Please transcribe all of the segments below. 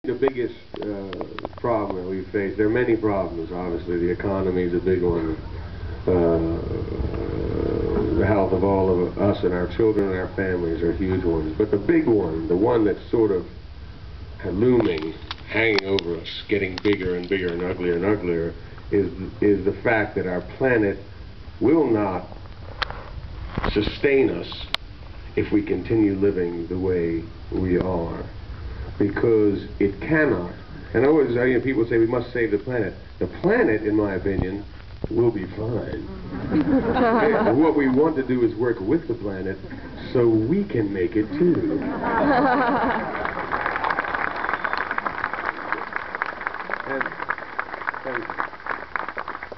The biggest problem that we face, there are many problems, obviously. The economy is a big one. The health of all of us and our children and our families are huge ones. But the big one, the one that's sort of looming, hanging over us, getting bigger and bigger and uglier, is the fact that our planet will not sustain us if we continue living the way we are. Because it cannot. And always, people say we must save the planet. The planet, in my opinion, will be fine. What we want to do is work with the planet so we can make it too.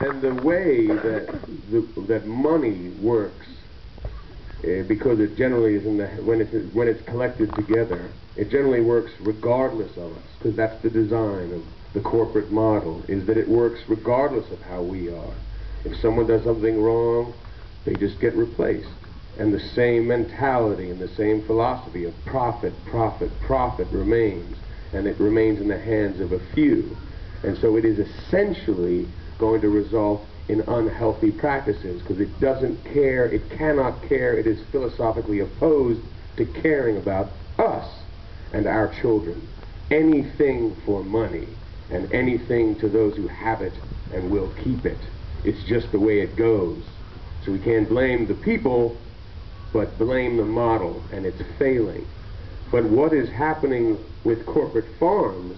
And the way that money works, because it generally is when it's collected together, it generally works regardless of us, because that's the design of the corporate model, is that it works regardless of how we are. If someone does something wrong, they just get replaced. And the same mentality and the same philosophy of profit remains, and it remains in the hands of a few. And so it is essentially going to result in unhealthy practices, because it doesn't care, it cannot care, it is philosophically opposed to caring about us and our children. Anything for money, and anything to those who have it and will keep it. It's just the way it goes. So we can't blame the people, but blame the model, and it's failing. But what is happening with corporate farms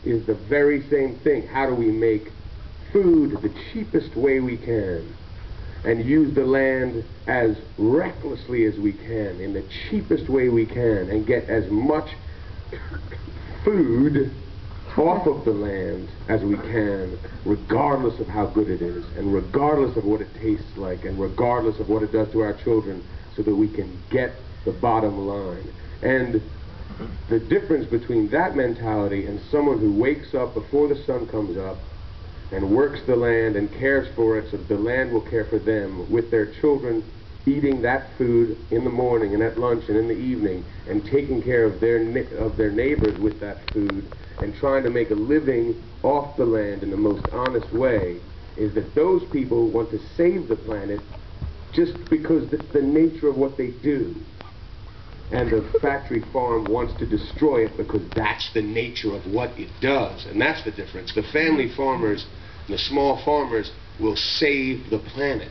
is the very same thing. How do we make food the cheapest way we can, and use the land as recklessly as we can, in the cheapest way we can, and get as much food off of the land as we can, regardless of how good it is, and regardless of what it tastes like, and regardless of what it does to our children, so that we can get the bottom line. And the difference between that mentality and someone who wakes up before the sun comes up and works the land and cares for it so that the land will care for them, with their children eating that food in the morning and at lunch and in the evening, and taking care of their neighbors with that food, and trying to make a living off the land in the most honest way, is that those people want to save the planet just because that's the nature of what they do. And the factory farm wants to destroy it because that's the nature of what it does. And that's the difference. The family farmers, the small farmers, will save the planet.